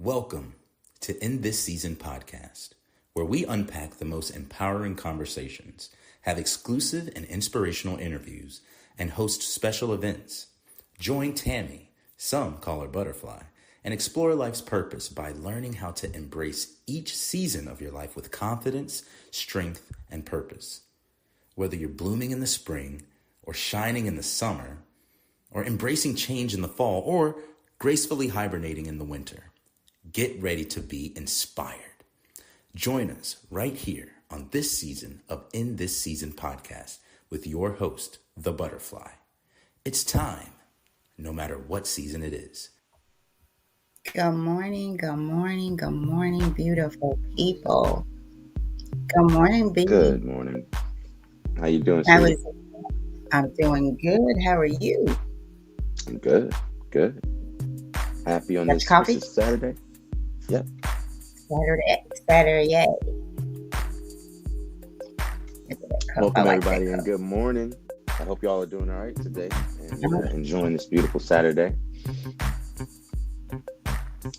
Welcome to In This Season podcast, where we unpack the most empowering conversations, have exclusive and inspirational interviews, and host special events. Join Tammy, some call her Butterfly, and explore life's purpose by learning how to embrace each season of your life with confidence, strength, and purpose. Whether you're blooming in the spring, or shining in the summer, or embracing change in the fall, or gracefully hibernating in the winter, get ready to be inspired. Join us right here on this season of In This Season podcast with your host, The Butterfly. It's time, no matter what season it is. Good morning, beautiful people. Good morning, B. Good morning. How you doing, How sweetie? is it? I'm doing good. How are you? I'm good. Happy on Got this. your coffee? This is Saturday. Yep. Saturday. Welcome everybody and good morning. I hope y'all are doing all right today and enjoying this beautiful Saturday.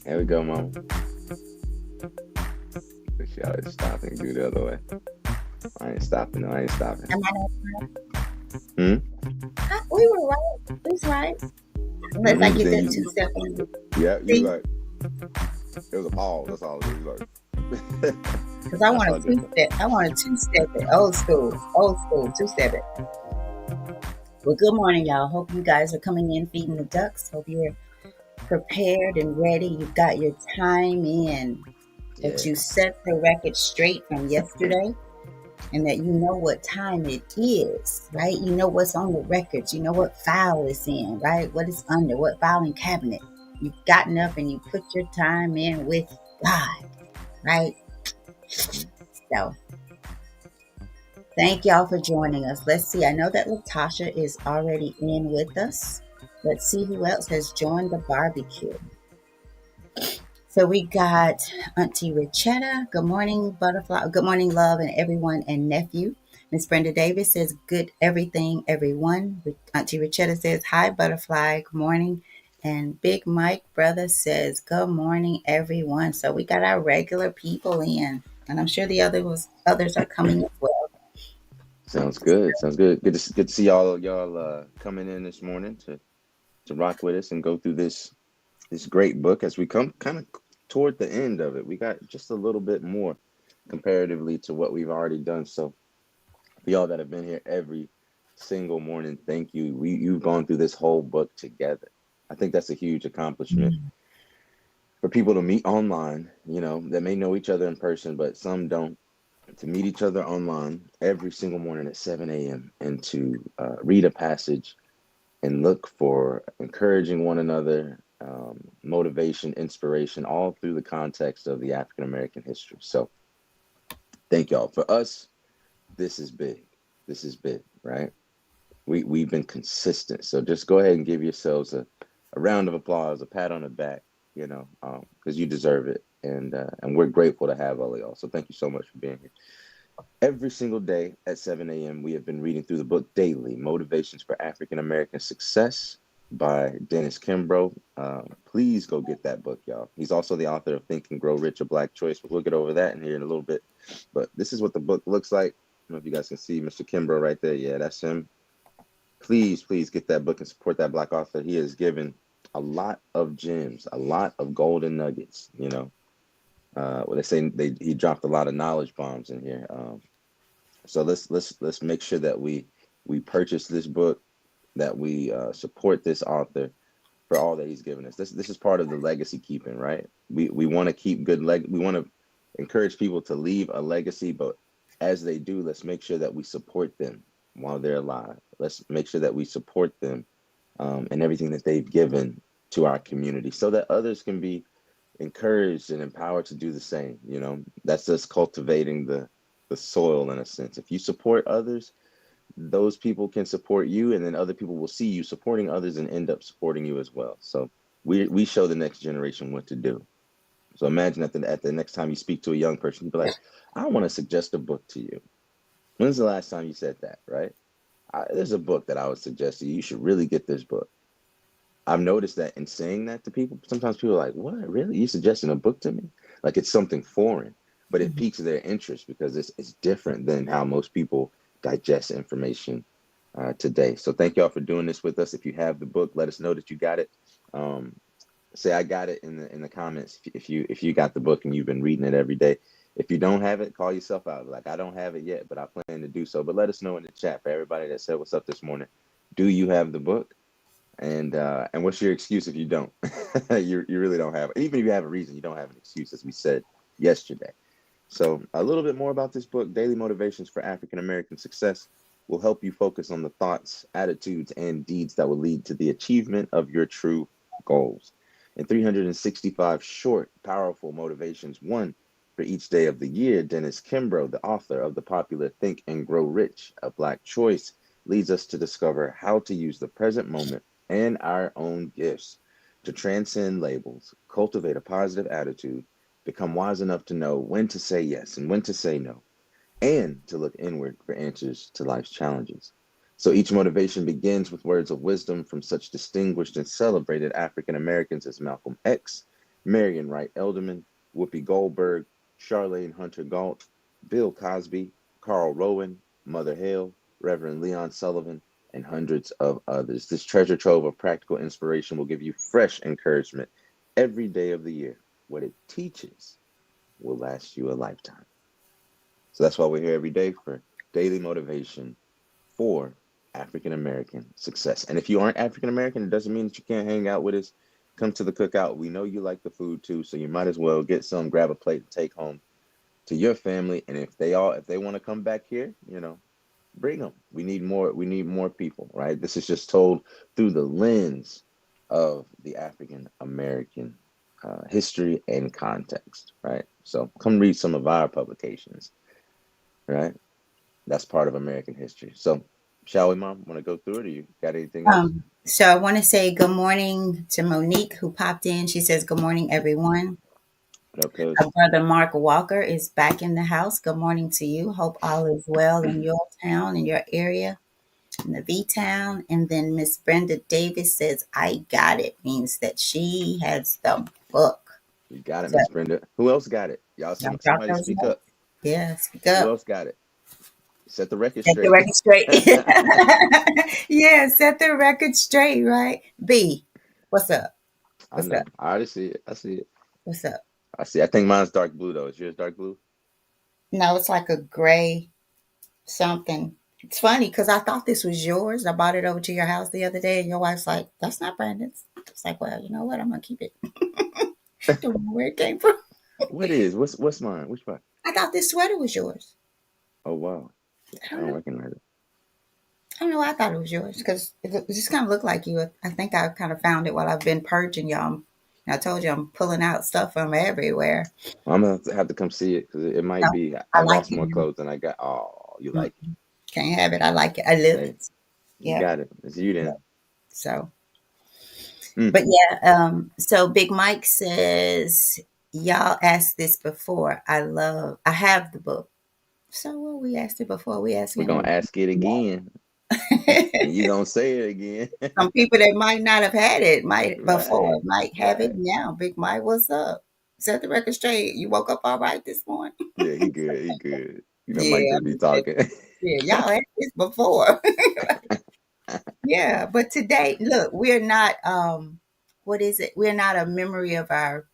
There we go, Mom. Y'all is stopping. Do the other way. I ain't stopping. Am I not right? We were right. Who's right? Unless I get that 2 seconds. Yeah, you like. It was a pause. That's all it was. Because I want a 2-step. I want a 2-step it. Old school 2-step it. Well, good morning, y'all. Hope you guys are coming in feeding the ducks. Hope you're prepared and ready. You've got your time in. That you set the record straight from yesterday. And that you know what time it is, right? You know what's on the records. You know what file is in, right? What is under, what filing cabinet. You've gotten up and you put your time in with God, right? So, thank y'all for joining us. Let's see. I know that Latasha is already in with us. Let's see who else has joined the barbecue. So we got Auntie Richetta. Good morning, Butterfly. Good morning, love, and everyone, and nephew. Miss Brenda Davis says, good everything, everyone. Auntie Richetta says, hi, Butterfly. Good morning. And Big Mike, brother, says, good morning, everyone. So we got our regular people in. And I'm sure the others are coming as well. Sounds good. Good to see y'all coming in this morning to rock with us and go through this great book as we come kind of toward the end of it. We got just a little bit more comparatively to what we've already done. So for y'all that have been here every single morning, thank you. You've gone through this whole book together. I think that's a huge accomplishment for people to meet online, that may know each other in person, but some don't. To meet each other online every single morning at 7 a.m. and to read a passage and look for encouraging one another, motivation, inspiration, all through the context of the African American history. So thank y'all. For us, this is big, right? We've been consistent. So just go ahead and give yourselves a round of applause, a pat on the back, because you deserve it. And we're grateful to have all of y'all. So thank you so much for being here. Every single day at 7 a.m., we have been reading through the book daily, Motivations for African American Success by Dennis Kimbro. Please go get that book, y'all. He's also the author of Think and Grow Rich, A Black Choice. We'll get over that in here in a little bit. But this is what the book looks like. I don't know if you guys can see Mr. Kimbro right there. Yeah, that's him. Please get that book and support that Black author. He has given a lot of gems, a lot of golden nuggets, they say he dropped a lot of knowledge bombs in here. So let's make sure that we purchase this book, that we support this author for all that he's given us. This is part of the legacy keeping, right? We want to keep good we want to encourage people to leave a legacy, but as they do, let's make sure that we support them while they're alive. Let's make sure that we support them and everything that they've given to our community, so that others can be encouraged and empowered to do the same. That's just cultivating the soil in a sense. If you support others, those people can support you, and then other people will see you supporting others and end up supporting you as well. So we show the next generation what to do. So imagine at the next time you speak to a young person, you'd be like, I want to suggest a book to you. When's the last time you said that, right? There's a book that I would suggest to you. You should really get this book. I've noticed that in saying that to people, sometimes people are like, "What? Really? You suggesting a book to me?" Like it's something foreign, but it Mhm. piques their interest because it's different than how most people digest information today. So thank y'all for doing this with us. If you have the book, let us know that you got it. Um, Say I got it in the comments if you got the book and you've been reading it every day. If you don't have it, call yourself out. Like I don't have it yet, but I plan to do so. But let us know in the chat for everybody that said what's up this morning. Do you have the book? And what's your excuse if you don't? You really don't have it. Even if you have a reason, you don't have an excuse, as we said yesterday. So a little bit more about this book, Daily Motivations for African American Success, will help you focus on the thoughts, attitudes, and deeds that will lead to the achievement of your true goals. In 365 short, powerful motivations, one for each day of the year, Dennis Kimbro, the author of the popular Think and Grow Rich, A Black Choice, leads us to discover how to use the present moment and our own gifts to transcend labels, cultivate a positive attitude, become wise enough to know when to say yes and when to say no, and to look inward for answers to life's challenges. So each motivation begins with words of wisdom from such distinguished and celebrated African Americans as Malcolm X, Marion Wright Elderman, Whoopi Goldberg, Charlene Hunter Galt, Bill Cosby, Carl Rowan, Mother Hale, Reverend Leon Sullivan, and hundreds of others. This treasure trove of practical inspiration will give you fresh encouragement every day of the year. What it teaches will last you a lifetime. So that's why we're here every day for daily motivation for African American success. And if you aren't African American, it doesn't mean that you can't hang out with us. Come to the cookout. We know you like the food too, so you might as well get some, grab a plate, and take home to your family. And if they want to come back here, bring them. We need more. We need more people, right? This is just told through the lens of the African American history and context, right? So come read some of our publications, right? That's part of American history. So, shall we, Mom? Want to go through it, or you got anything else? So I want to say good morning to Monique who popped in. She says, "Good morning, everyone." What up, Coach? Our brother Mark Walker is back in the house. Good morning to you. Hope all is well in your town, in your area, in the V town. And then Miss Brenda Davis says, "I got it," means that she has the book. You got it, So Miss Brenda. Who else got it? Y'all, y'all drop somebody those speak notes. up. Yeah, speak Who up. else got it? Set the record Set the straight. record straight. Yeah, set the record straight, right? B, what's up? I What's up? know. I already see it. I see it. What's up? I see. I think mine's dark blue though. Is yours dark blue? No, it's like a gray something. It's funny because I thought this was yours. I brought it over to your house the other day, and your wife's like, "That's not Brandon's." It's like, well, you know what? I'm gonna keep it. Don't know where it came from. What is? What's mine? Which one? I thought this sweater was yours. Oh wow. I I don't don't know. recognize it. I don't know. Why I thought it was yours because it just kind of looked like you. I think I kind of found it while I've been purging y'all. And I told you I'm pulling out stuff from everywhere. I'm gonna have to come see it because it might So be. I I like lost more it. clothes than I got. Oh, you Mm, like it? can't have it. I like it. I love Hey, it. you Yep. got it. It's you then. Yep. So, Mm. but yeah. So Big Mike says y'all asked this before. I have the book. So what we asked it before. We asked We're gonna him. ask it again, and you gonna say it again. Some people that might not have had it might Right, before might have it right. now. Big Mike, what's up? Set the record straight. You woke up all right this morning? Yeah, he good. He good. Mike Yeah, just be talking. yeah, y'all had this before. Yeah, but today, look, we're not what is it? We're not a memory of our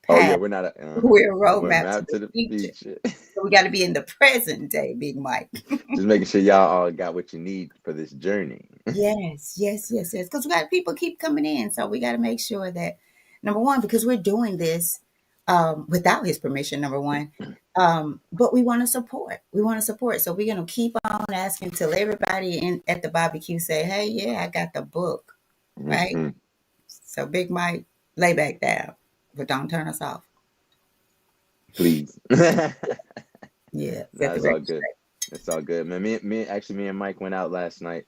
Oh yeah, past. we're not. We're a We're roadmap to mapped the to the future. future. So we got to be in the present day, Big Mike. Just making sure y'all all got what you need for this journey. Yes, yes, yes, yes. Because we got people keep coming in, so we got to make sure that number one, because we're doing this without his permission. Number one, but we want to support. We want to support, so we're gonna keep on asking till everybody in at the barbecue say, "Hey, yeah, I got the book," right? Hmm. So Big Mike, lay back down, but don't turn us off. Please. No, Yeah, set the it's all record good. straight. It's all good, man. Me and Mike went out last night.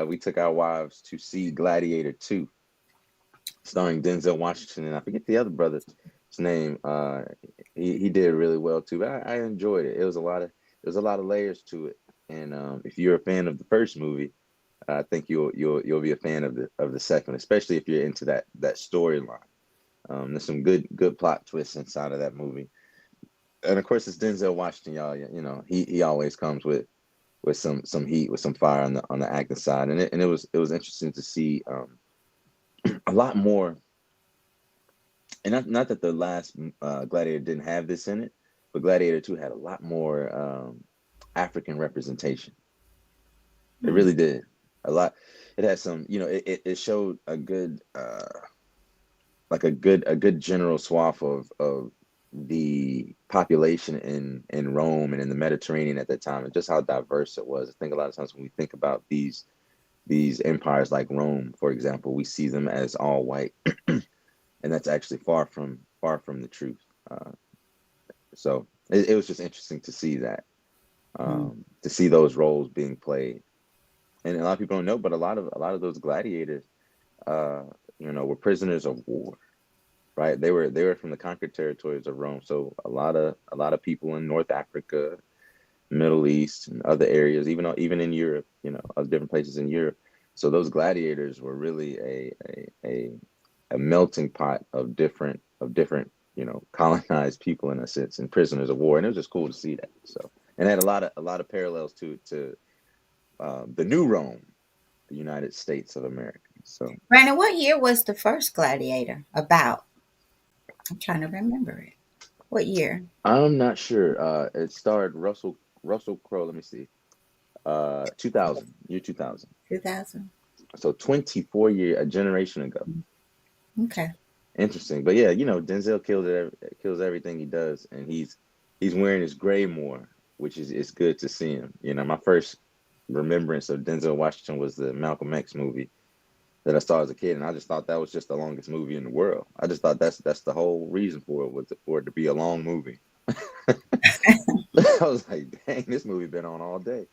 We took our wives to see Gladiator 2, starring Denzel Washington, and I forget the other brother's name. He did really well too. I enjoyed it. It was a lot of layers to it. And if you're a fan of the first movie, I think you'll be a fan of the second, especially if you're into that storyline. There's some good plot twists inside of that movie, and of course it's Denzel Washington, y'all. You know, he always comes with some heat, with some fire on the acting side, and it was interesting to see a lot more. And not that the last Gladiator didn't have this in it, but Gladiator 2 had a lot more African representation. It really did. A lot. It had some, it showed a good like a good general swath of the population in Rome and in the Mediterranean at that time, and just how diverse it was. I think a lot of times when we think about these empires like Rome, for example, we see them as all white, and that's actually far from the truth. So it was just interesting to see that, to see those roles being played. And a lot of people don't know, but a lot of those gladiators, were prisoners of war, right? They were from the conquered territories of Rome. So a lot of people in North Africa, Middle East, and other areas, even in Europe, other different places in Europe. So those gladiators were really a melting pot of different colonized people, in a sense, and prisoners of war. And it was just cool to see that. So, and it had a lot of parallels to the new Rome, the United States of America. So, Brandon, what year was the first Gladiator about? I'm trying to remember it. What year? I'm not sure. It starred Russell Crowe. Let me see. 2000, year 2000. 2000. So a generation ago. Okay. Interesting, but yeah, Denzel kills everything he does, and he's wearing his gray more, which is it's good to see him. My first remembrance of Denzel Washington was the Malcolm X movie that I saw as a kid, and I just thought that was just the longest movie in the world. I just thought that's the whole reason for it, was for it to be a long movie. I was like, dang, this movie been on all day.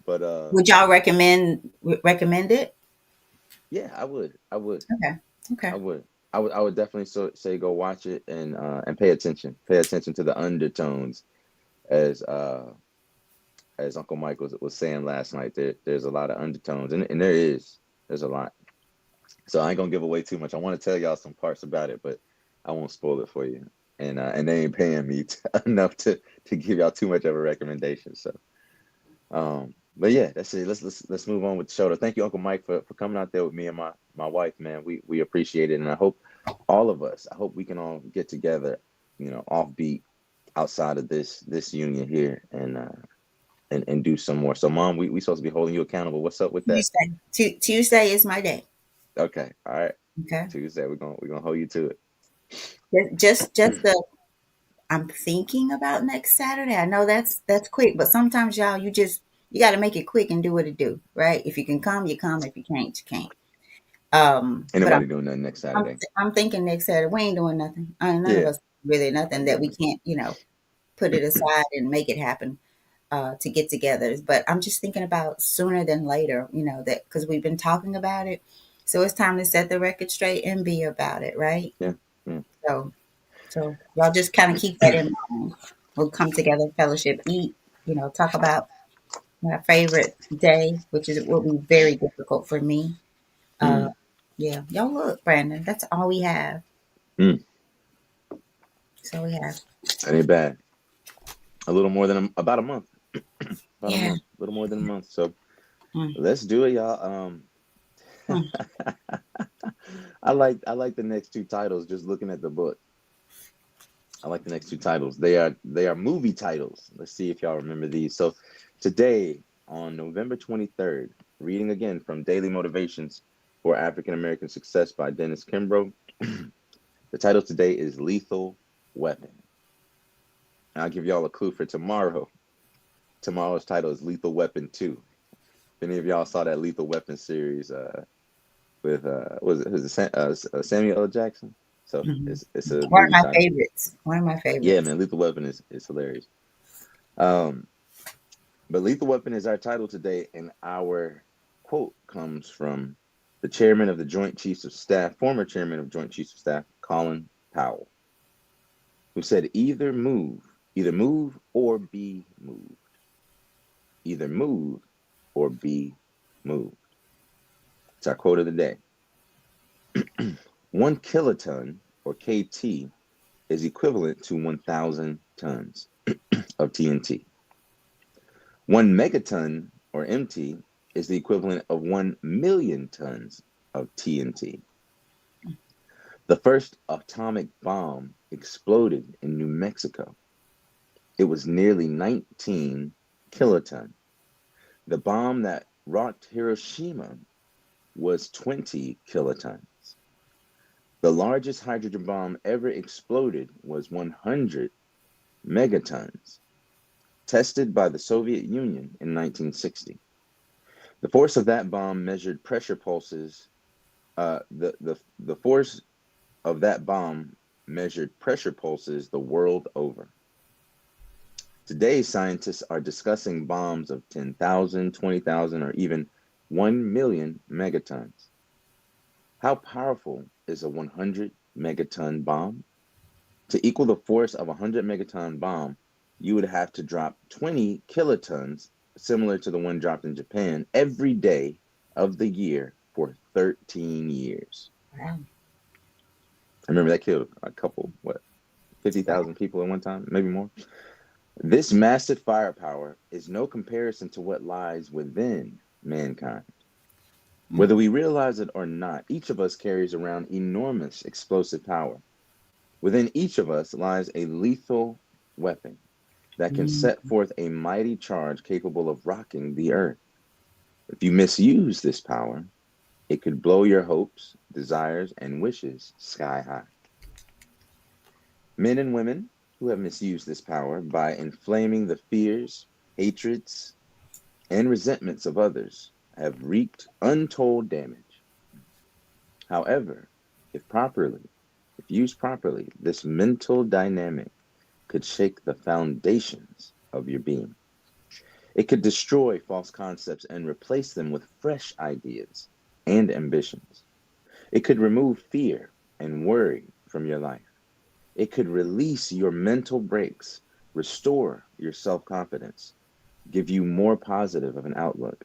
But Would y'all recommend it? yeah, I would. Okay. I would definitely say go watch it, and pay attention. Pay attention to the undertones, as Uncle Mike was saying last night. There's a lot of undertones, and there's a lot. So I ain't gonna give away too much. I want to tell y'all some parts about it, but I won't spoil it for you. And they ain't paying me enough to give y'all too much of a recommendation. So, but yeah, that's it. Let's move on with the show. Thank you, Uncle Mike, for coming out there with me and my wife, man. We appreciate it, and I hope we can all get together, offbeat, outside of this union here, and do some more. So, Mom, we supposed to be holding you accountable. What's up with that? Tuesday is my day. Okay, all right. Okay. Tuesday, we're gonna hold you to it. Just the I'm thinking about next Saturday. I know that's quick, but sometimes y'all, you got to make it quick and do what it do, right? If you can come, you come. If you can't, you can't. Ain't But nobody doing nothing next Saturday. I'm thinking next Saturday. We ain't doing nothing. None of us really nothing that we can't, put it aside and make it happen to get together. But I'm just thinking about sooner than later, that because we've been talking about it. So it's time to set the record straight and be about it, right? Yeah. So y'all just kind of keep that in mind. We'll come together, fellowship, eat, talk about my favorite day, which will be very difficult for me. Yeah, y'all look, Brandon. That's all we have. So we have. That ain't bad. A little more than about a month. A little more than a month. So let's do it, y'all. I like the next two titles. Just looking at the book, I like the next two titles. They are movie titles. Let's see if y'all remember these. So today, on November 23rd, reading again from Daily Motivations for African American Success by Dennis Kimbro. The title today is Lethal Weapon. And I'll give y'all a clue for tomorrow. Tomorrow's title is Lethal Weapon 2. If any of y'all saw that Lethal Weapon series with Samuel L. Jackson? So it's a One of movie my title. favorites. One of my favorites. Yeah, man, Lethal Weapon is hilarious. But Lethal Weapon is our title today, and our quote comes from the chairman of the Joint Chiefs of Staff, former chairman of Joint Chiefs of Staff, Colin Powell, who said, either move or be moved. Either move or be moved. It's our quote of the day. 1 kiloton, or KT, is equivalent to 1,000 tons of TNT. 1 megaton, or MT, is the equivalent of 1 million tons of TNT. The first atomic bomb exploded in New Mexico. It was nearly 19 kiloton. The bomb that rocked Hiroshima was 20 kilotons. The largest hydrogen bomb ever exploded was 100 megatons, tested by the Soviet Union in 1960. The force of that bomb measured pressure pulses. The force of that bomb measured pressure pulses the world over. Today, scientists are discussing bombs of 10,000, 20,000, or even 1 million megatons. How powerful is a 100 megaton bomb? To equal the force of a 100 megaton bomb, you would have to drop 20 kilotons, similar to the one dropped in Japan, every day of the year for 13 years. Wow. I remember that killed a couple, 50,000 people at one time, maybe more. This massive firepower is no comparison to what lies within mankind. Whether we realize it or not, each of us carries around enormous explosive power. Within each of us lies a lethal weapon that can set forth a mighty charge capable of rocking the earth. If you misuse this power, it could blow your hopes, desires, and wishes sky high. Men and women who have misused this power by inflaming the fears, hatreds, and resentments of others have reaped untold damage. However, if used properly, this mental dynamic could shake the foundations of your being. It could destroy false concepts and replace them with fresh ideas and ambitions. It could remove fear and worry from your life. It could release your mental brakes, restore your self-confidence, give you more positive of an outlook,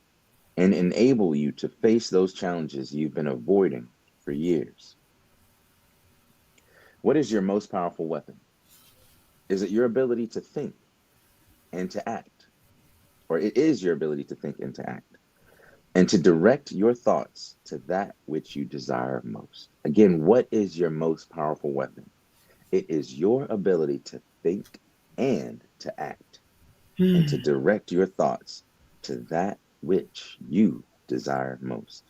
and enable you to face those challenges you've been avoiding for years. What is your most powerful weapon? Is it your ability to think and to act? Or it is your ability to think and to act, and to direct your thoughts to that which you desire most? Again, what is your most powerful weapon? It is your ability to think and to act, and to direct your thoughts to that which you desire most.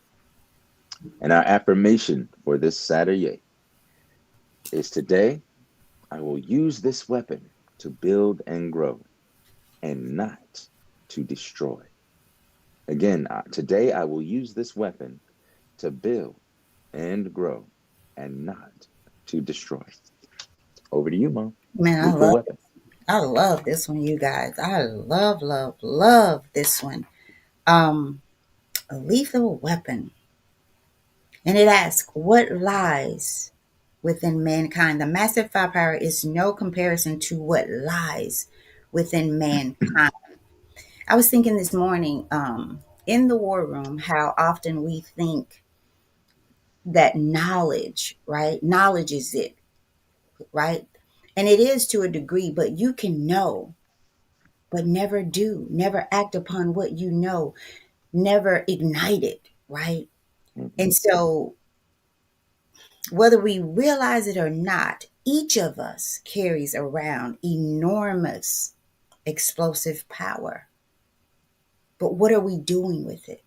And our affirmation for this Saturday is: today, I will use this weapon to build and grow, and not to destroy. Again, today I will use this weapon to build and grow, and not to destroy. Over to you, Mom. Man, Weapon. I love this one, you guys. I love this one. A lethal weapon. And it asks, what lies within mankind? The massive firepower is no comparison to what lies within mankind. I was thinking this morning, in the war room, how often we think that knowledge, right? Knowledge is it, right? And it is to a degree, but you can know, but never do, never act upon what you know, never ignite it, right? And so, whether we realize it or not, each of us carries around enormous explosive power. But what are we doing with it?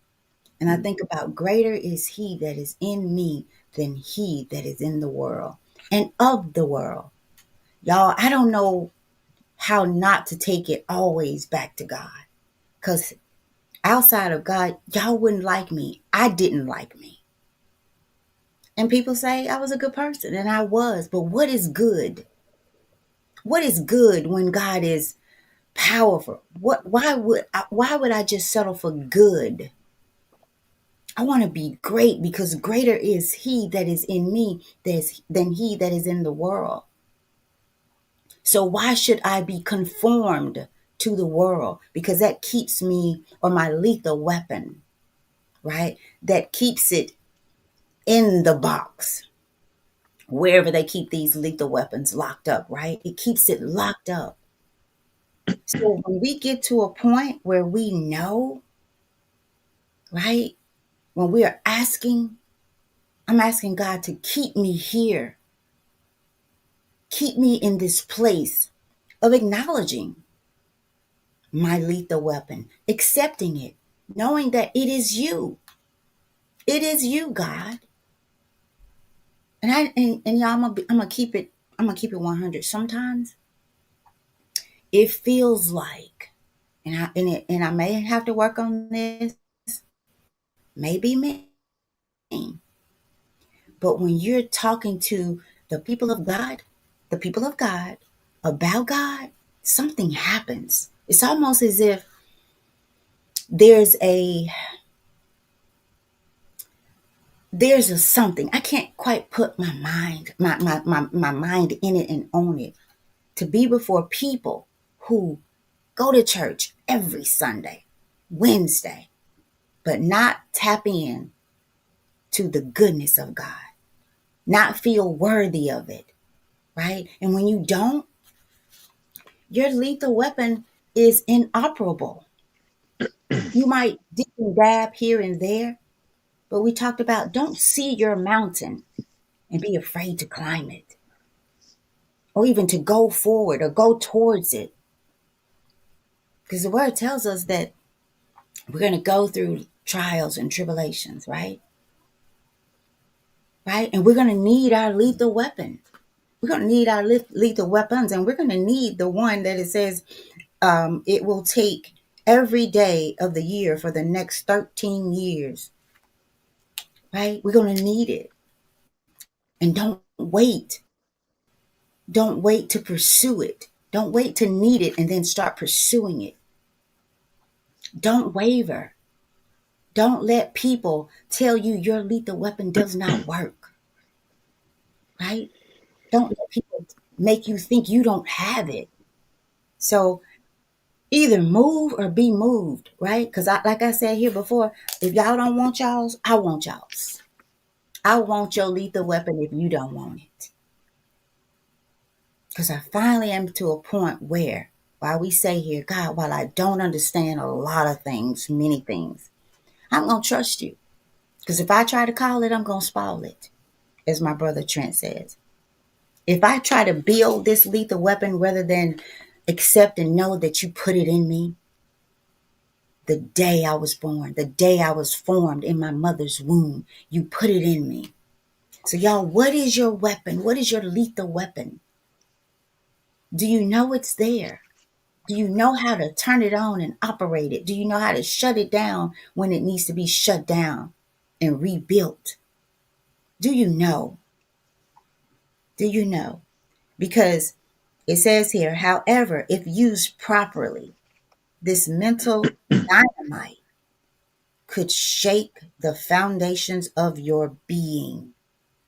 And I think about, greater is he that is in me than he that is in the world and of the world. Y'all, I don't know how not to take it always back to God. Because outside of God, y'all wouldn't like me. I didn't like me. And people say I was a good person, and I was. But what is good? What is good when God is powerful? Why would I just settle for good? I want to be great, because greater is he that is in me than he that is in the world. So why should I be conformed to the world? Because that keeps me, or my lethal weapon, right? That keeps it in the box, wherever they keep these lethal weapons locked up, right? It keeps it locked up. So when we get to a point where we know, right? When we are asking, I'm asking God to keep me here, keep me in this place of acknowledging my lethal weapon, accepting it, knowing that it is you. It is you, God. And y'all, I'm gonna keep it. I'm gonna keep it 100. Sometimes it feels like, and I may have to work on this. Maybe me. But when you're talking to the people of God, the people of God about God, something happens. It's almost as if there's a something. I can't quite put my mind in it and own it. To be before people who go to church every Sunday, Wednesday, but not tap in to the goodness of God, not feel worthy of it, right? And when you don't, your lethal weapon is inoperable. You might dip and dab here and there, but we talked about don't see your mountain and be afraid to climb it, or even to go forward or go towards it. Because the word tells us that we're going to go through trials and tribulations, right? Right? And we're going to need our lethal weapon. We're going to need our lethal weapons, and we're going to need the one that it says it will take every day of the year for the next 13 years, right? We're going to need it. And don't wait. Don't wait to pursue it. Don't wait to need it and then start pursuing it. Don't waver. Don't let people tell you your lethal weapon does not work, right? Don't let people make you think you don't have it. So either move or be moved, right? Because like I said here before, if y'all don't want y'all's, I want y'all's. I want your lethal weapon if you don't want it. Because I finally am to a point where, while we say here, God, while I don't understand a lot of things, many things, I'm going to trust you. Because if I try to call it, I'm going to spoil it, as my brother Trent says. If I try to build this lethal weapon rather than accept and know that you put it in me, the day I was born, the day I was formed in my mother's womb, you put it in me. So y'all, what is your weapon? What is your lethal weapon? Do you know it's there? Do you know how to turn it on and operate it? Do you know how to shut it down when it needs to be shut down and rebuilt? Do you know? Do you know? Because it says here, however, if used properly, this mental dynamite could shake the foundations of your being.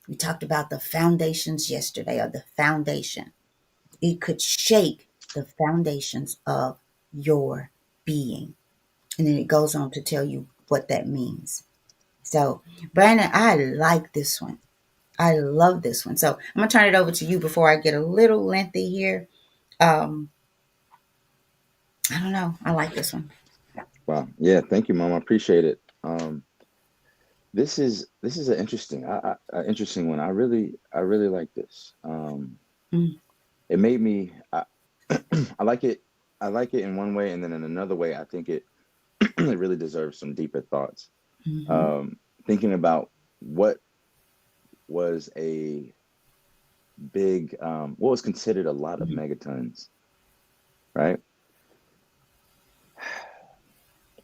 We talked about the foundations yesterday, or the foundation. It could shake the foundations of your being. And then it goes on to tell you what that means. So, Brandon, I like this one. I love this one. So I'm going to turn it over to you before I get a little lengthy here. I don't know. I like this one. Wow. Yeah. Thank you, Mom. I appreciate it. This is an interesting, interesting one. I really like this. It made me. I like it. I like it in one way, and then in another way, I think it it really deserves some deeper thoughts. Thinking about what was a big, what was considered a lot of megatons, right?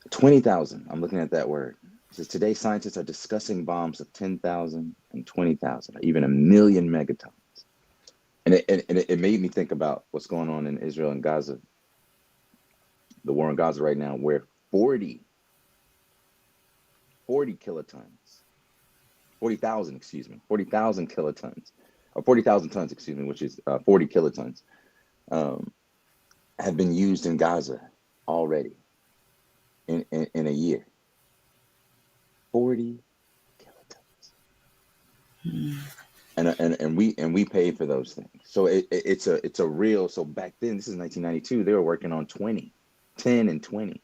20,000. I'm looking at that word. It says today scientists are discussing bombs of 10,000 and 20,000, even a million megatons. And it made me think about what's going on in Israel and Gaza, the war in Gaza right now, where 40 kilotons, 40,000, excuse me, 40,000 kilotons, or 40,000 tons, excuse me, which is 40 kilotons, have been used in Gaza already in a year. 40 kilotons. Mm. And we pay for those things. So it's a real. So back then, this is 1992. They were working on 20, 10 and 20,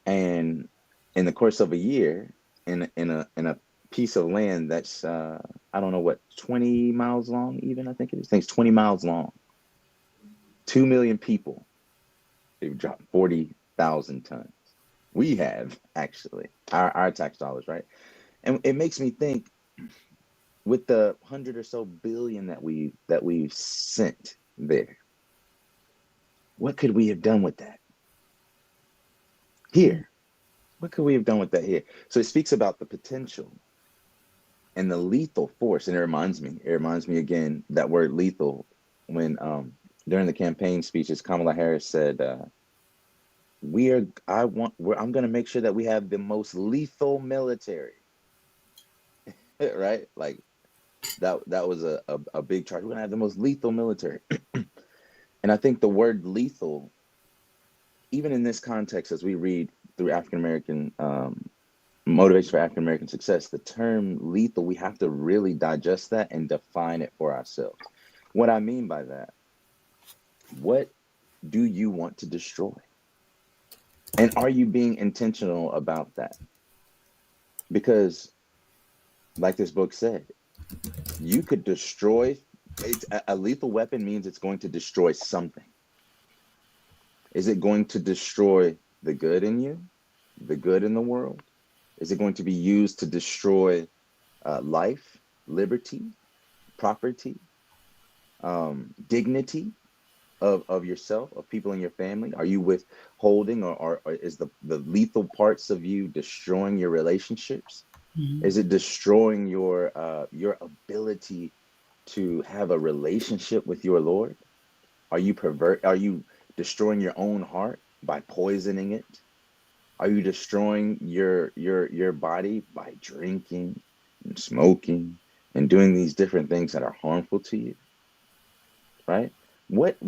and in the course of a year, in a piece of land that's I don't know what, 20 miles long. Even I think it is. I think it's 20 miles long. 2 million people. They've dropped 40,000 tons. We have actually our tax dollars, right? And it makes me think, with the 100 or so billion that we've sent there, what could we have done with that here? What could we have done with that here? So it speaks about the potential and the lethal force. And it reminds me again, that word lethal, when during the campaign speeches, Kamala Harris said, I'm going to make sure that we have the most lethal military, right? Like that was a big charge. We're going to have the most lethal military. And I think the word lethal, even in this context, as we read through African American motivation for African American success, the term lethal, we have to really digest that and define it for ourselves. What I mean by that, what do you want to destroy? And are you being intentional about that? Because, like this book said, you could destroy. A lethal weapon means it's going to destroy something. Is it going to destroy the good in you, the good in the world? Is it going to be used to destroy life, liberty, property, dignity of yourself, of people in your family? Are you withholding, or is the lethal parts of you destroying your relationships? Mm. Is it destroying your ability to have a relationship with your Lord? Are you destroying your own heart by poisoning it? Are you destroying your body by drinking and smoking and doing these different things that are harmful to you? Right? What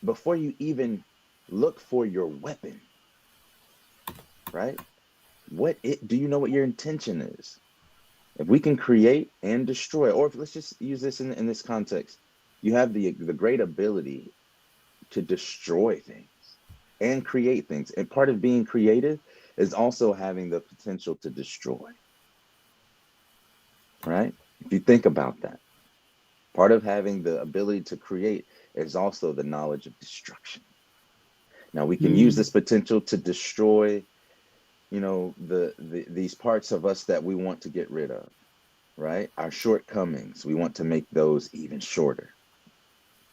before you even look for your weapon, right? Do you know what your intention is? If we can create and destroy, or if, let's just use this in this context, you have the great ability to destroy things and create things. And part of being creative is also having the potential to destroy, right? If you think about that, part of having the ability to create is also the knowledge of destruction. Now we can use Mm. this potential to destroy, these parts of us that we want to get rid of, right? Our shortcomings, we want to make those even shorter,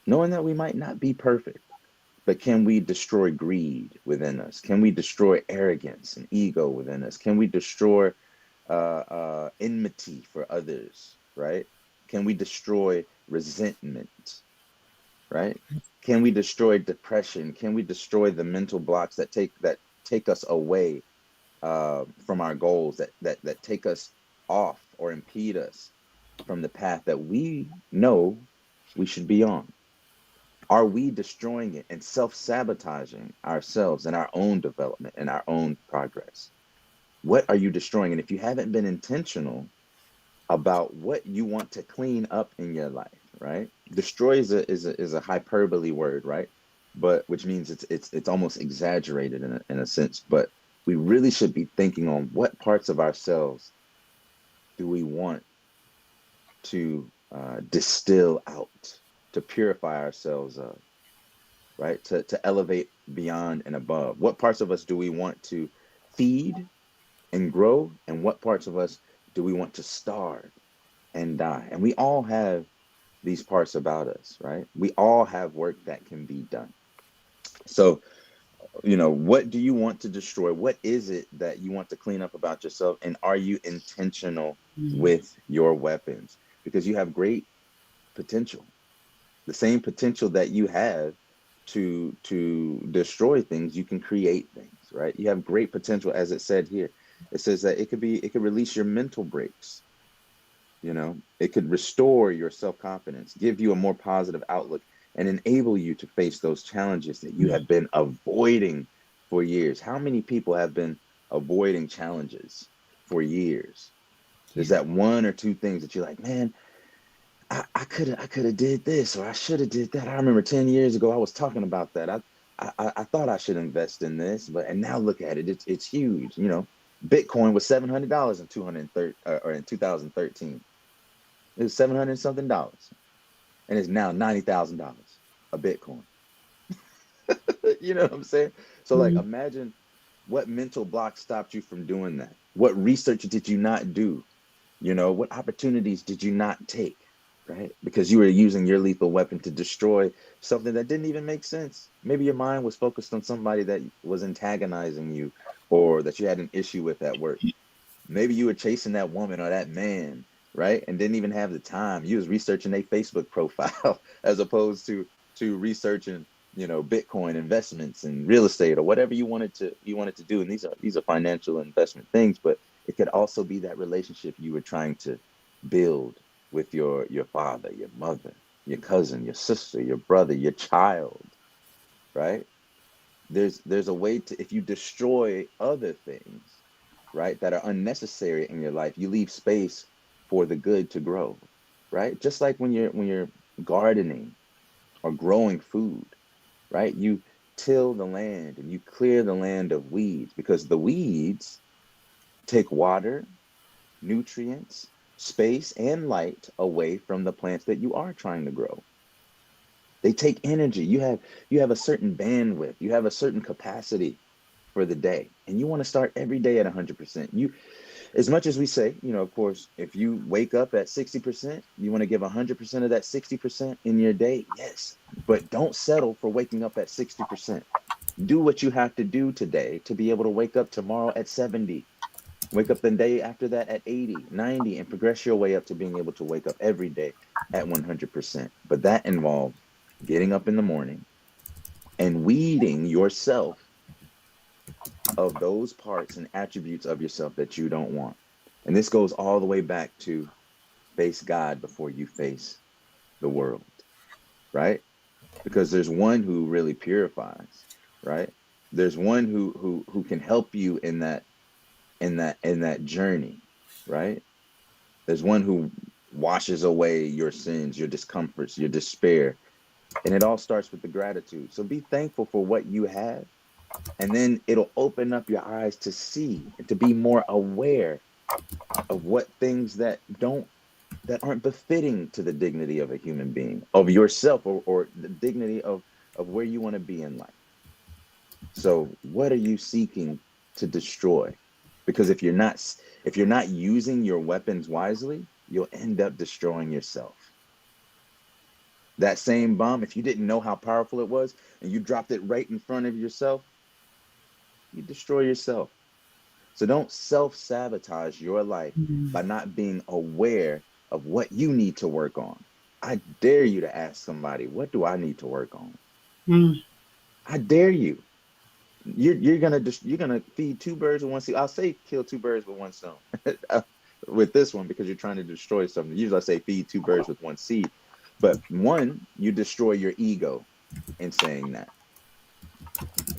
knowing that we might not be perfect. But can we destroy greed within us? Can we destroy arrogance and ego within us? Can we destroy enmity for others, right? Can we destroy resentment, right? Can we destroy depression? Can we destroy the mental blocks that take us away from our goals, that take us off or impede us from the path that we know we should be on? Are we destroying it and self-sabotaging ourselves and our own development and our own progress? What are you destroying? And if you haven't been intentional about what you want to clean up in your life, right? Destroy is a hyperbole word, right? But which means it's almost exaggerated in a sense. But we really should be thinking on what parts of ourselves do we want to distill out, to purify ourselves of, right? To elevate beyond and above. What parts of us do we want to feed and grow? And what parts of us do we want to starve and die? And we all have these parts about us, right? We all have work that can be done. So, what do you want to destroy? What is it that you want to clean up about yourself? And are you intentional Mm. with your weapons? Because you have great potential, the same potential that you have to destroy things, you can create things, right? You have great potential, as it said here. It says that it could release your mental brakes. It could restore your self-confidence, give you a more positive outlook, and enable you to face those challenges that you have been avoiding for years. How many people have been avoiding challenges for years. There's Yeah. that one or two things that you're like, man, I could have did this, or I should have did that. I remember 10 years ago I was talking about that. I thought I should invest in this, and now look at it. It's huge. You know, Bitcoin was $700 in 230 or in 2013. It was 700 something dollars, and it's now $90,000 a Bitcoin. You know what I'm saying? So like, Mhm. imagine what mental block stopped you from doing that. What research did you not do? You know, what opportunities did you not take? Right? Because you were using your lethal weapon to destroy something that didn't even make sense. Maybe your mind was focused on somebody that was antagonizing you or that you had an issue with at work. Maybe you were chasing that woman or that man, right? And didn't even have the time. You was researching their Facebook profile as opposed to researching, you know, Bitcoin investments and real estate or whatever you wanted to do. And these are financial investment things, but it could also be that relationship you were trying to build with your father, your mother, your cousin, your sister, your brother, your child, right? There's a way to, if you destroy other things, right, that are unnecessary in your life, you leave space for the good to grow, right? Just like when you're gardening or growing food, right? You till the land and you clear the land of weeds because the weeds take water, nutrients, space, and light away from the plants that you are trying to grow. They take energy. You have a certain bandwidth, you have a certain capacity for the day, and you want to start every day at 100%. You, as much as we say, you know, of course, if you wake up at 60%, you want to give 100% of that 60% in your day. Yes, but don't settle for waking up at 60%. Do what you have to do today to be able to wake up tomorrow at 70. Wake up the day after that at 80, 90, and progress your way up to being able to wake up every day at 100%. But that involves getting up in the morning and weeding yourself of those parts and attributes of yourself that you don't want. And this goes all the way back to face God before you face the world, right? Because there's one who really purifies, right? There's one who can help you in that journey, right? There's one who washes away your sins, your discomforts, your despair, and it all starts with the gratitude. So be thankful for what you have, and then it'll open up your eyes to see and to be more aware of what things that aren't befitting to the dignity of a human being, of yourself, or the dignity of where you want to be in life. So what are you seeking to destroy? Because if you're not using your weapons wisely, you'll end up destroying yourself. That same bomb, if you didn't know how powerful it was and you dropped it right in front of yourself, you destroy yourself. So don't self-sabotage your life by Mhm. not being aware of what you need to work on. I dare you to ask somebody, what do I need to work on? Mhm. I dare you. You're gonna feed two birds with one seed. I'll say kill two birds with one stone with this one because you're trying to destroy something. Usually I say feed two birds with one seed, but one, you destroy your ego in saying that.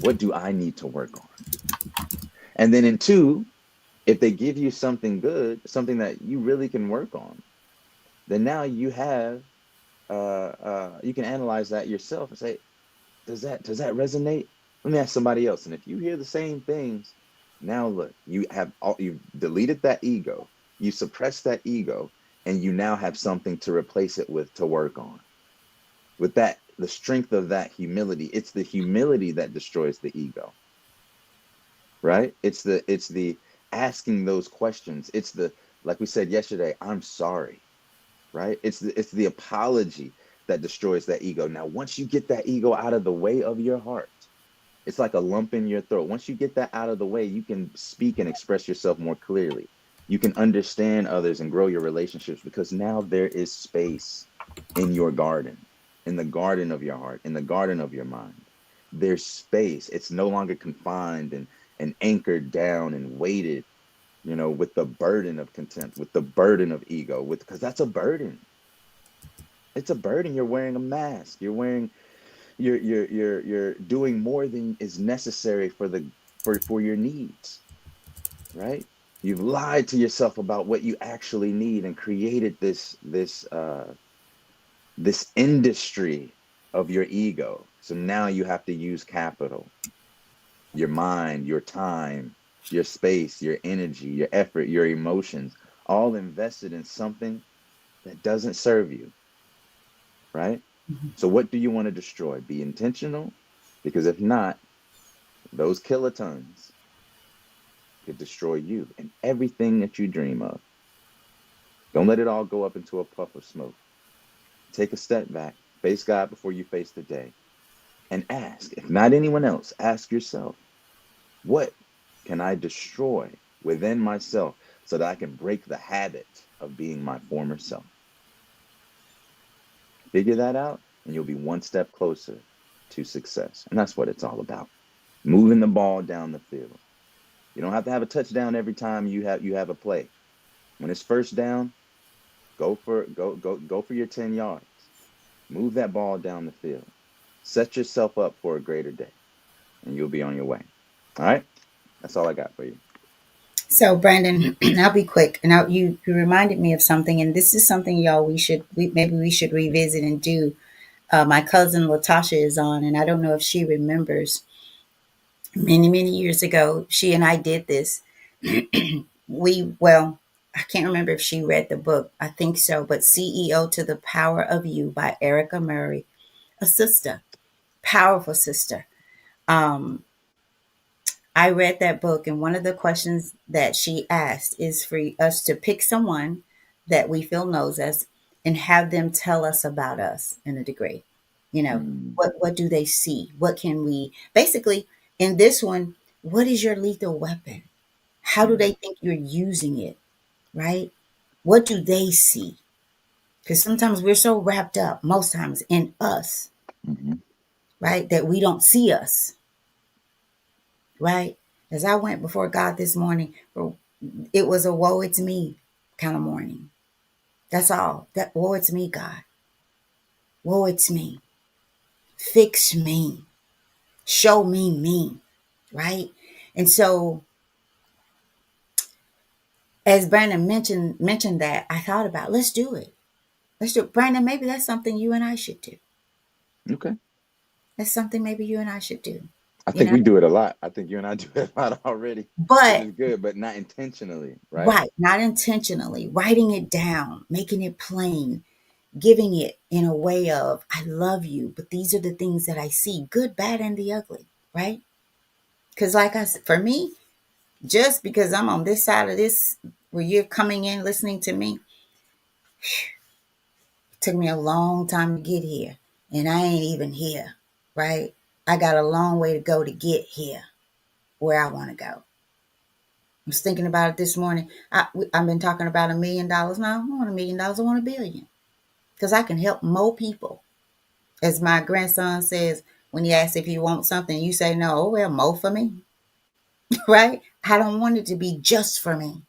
What do I need to work on? And then in two, if they give you something good, something that you really can work on, then now you can analyze that yourself and say, does that resonate? Let me ask somebody else. And if you hear the same things, now look, you've deleted that ego, you suppressed that ego, and you now have something to replace it with to work on. With that, the strength of that humility, it's the humility that destroys the ego, right? It's the asking those questions. It's the, like we said yesterday, I'm sorry, right? It's the apology that destroys that ego. Now, once you get that ego out of the way of your heart, it's like a lump in your throat. Once you get that out of the way, you can speak and express yourself more clearly. You can understand others and grow your relationships because now there is space in your garden, in the garden of your heart, in the garden of your mind. There's space. It's no longer confined and anchored down and weighted, with the burden of contempt, with the burden of ego, because that's a burden. It's a burden. You're wearing a mask. You're doing more than is necessary for your needs. right? You've lied to yourself about what you actually need and created this industry of your ego. So now you have to use capital, your mind, your time, your space, your energy, your effort, your emotions, all invested in something that doesn't serve you, right? So what do you want to destroy? Be intentional, because if not, those kilotons could destroy you and everything that you dream of. Don't let it all go up into a puff of smoke. Take a step back, face God before you face the day, and ask, if not anyone else, ask yourself, what can I destroy within myself so that I can break the habit of being my former self? Figure that out, and you'll be one step closer to success. And that's what it's all about. Moving the ball down the field. You don't have to have a touchdown every time you have a play. When it's first down, go for your 10 yards. Move that ball down the field. Set yourself up for a greater day, and you'll be on your way. All right? That's all I got for you. So, Brandon, I'll be quick. And you reminded me of something, and this is something, y'all, maybe we should revisit and do. My cousin Latasha is on, and I don't know if she remembers. Many years ago, she and I did this. Well, I can't remember if she read the book. I think so, but CEO to the Power of You by Erica Murray, a sister, powerful sister. Um, I read that book, and one of the questions that she asked is for us to pick someone that we feel knows us and have them tell us about us in a degree. You know, Mm, what do they see? What can we basically in this one? What is your lethal weapon? How do mm, they think you're using it? Right? What do they see? Because sometimes we're so wrapped up, most times in us, mhm, right, that we don't see us, right? As I went before God this morning, it was a woe it's me kind of morning. That's all. That woe it's me, God. Woe it's me. Fix me. Show me me. Right? And so as Brandon mentioned that, I thought about let's do it. Let's do it. Brandon, maybe that's something you and I should do. okay. That's something maybe you and I should do. I You think know? we do it a lot. I think you and I do it a lot already, which But is good, but not intentionally, right? right, not intentionally, writing it down, making it plain, giving it in a way of I love you, but these are the things that I see, good, bad, and the ugly, right? Because like I said, for me, just because I'm on this side of this, where you're coming in listening to me, it took me a long time to get here, and I ain't even here, right? I got a long way to go to get here, where I want to go. I was thinking about it this morning. I've been talking about $1 million now. I don't want $1 million. I want $1 billion because I can help more people. As my grandson says, when he asks if you want something, you say no. Oh, well, more for me, right? I don't want it to be just for me.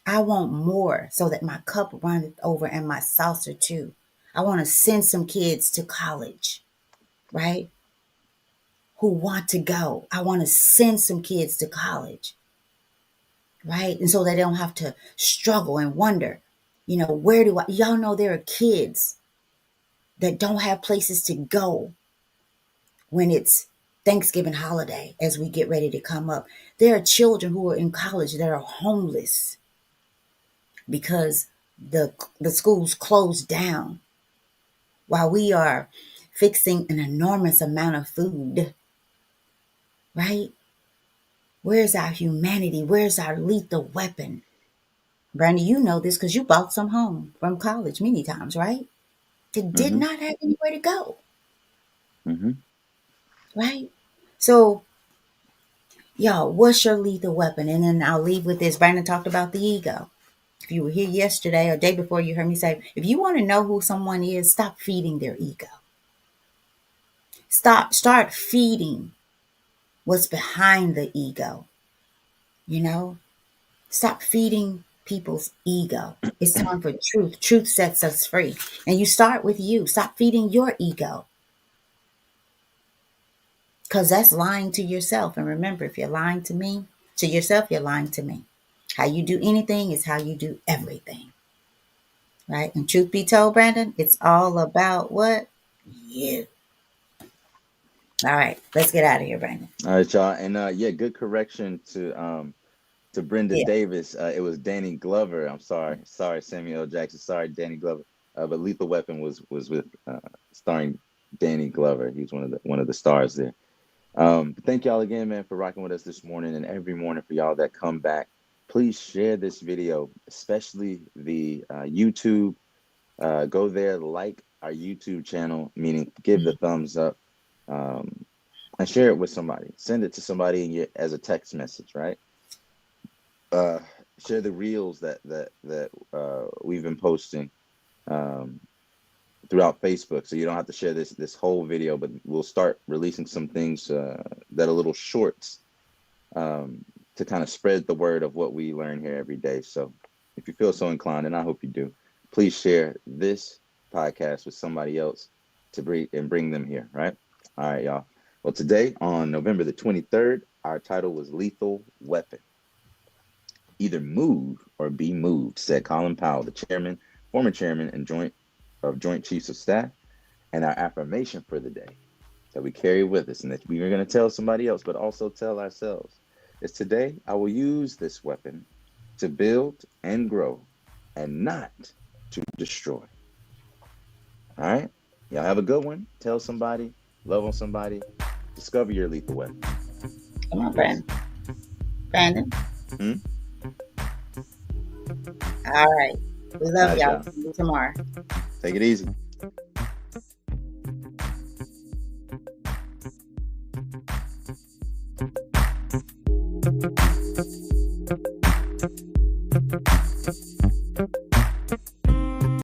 I want more so that my cup runneth over and my saucer too. I want to send some kids to college, right? Who want to go. I want to send some kids to college, right? And so they don't have to struggle and wonder, where do y'all know there are kids that don't have places to go when it's Thanksgiving holiday as we get ready to come up. There are children who are in college that are homeless because the schools closed down while we are fixing an enormous amount of food, right? Where's our humanity? Where's our lethal weapon? Brandy, you know this because you bought some home from college many times, right? That did Mm-hmm. not have anywhere to go, Mm-hmm. right? So, y'all, what's your lethal weapon? And then I'll leave with this. Brandon talked about the ego. If you were here yesterday or day before, you heard me say, if you want to know who someone is, stop feeding their ego. Start feeding what's behind the ego, you know? Stop feeding people's ego. It's time for truth. Truth sets us free. And you start with you. Stop feeding your ego because that's lying to yourself. And remember, if you're lying to me, to yourself, you're lying to me. How you do anything is how you do everything. Right? And truth be told, Brandon, it's all about what? You. All right, let's get out of here, Brandon. All right, y'all. And yeah, good correction to Brenda Yeah. Davis. It was Danny Glover. I'm sorry. Sorry, Samuel L. Jackson. Sorry, Danny Glover. But Lethal Weapon was with starring Danny Glover. He's one of the stars there. Thank y'all again, man, for rocking with us this morning and every morning for y'all that come back. Please share this video, especially the YouTube. Go there, like our YouTube channel, meaning give the thumbs up, and share it with somebody. Send it to somebody as a text message, right? Share the reels that we've been posting throughout Facebook, so you don't have to share this whole video, but we'll start releasing some things that are little shorts to kind of spread the word of what we learn here every day. So if you feel so inclined, and I hope you do, please share this podcast with somebody else to bring them here, right? All right, y'all. Well, today on November the 23rd, our title was Lethal Weapon. Either move or be moved, said Colin Powell, the former chairman and Joint Chiefs of Staff. And our affirmation for the day that we carry with us and that we are going to tell somebody else, but also tell ourselves, is today I will use this weapon to build and grow and not to destroy. All right? Y'all have a good one. Tell somebody, love on somebody, discover your lethal weapon. Come on, Brandon. Brandon. All right. We love y'all. See you tomorrow. Take it easy.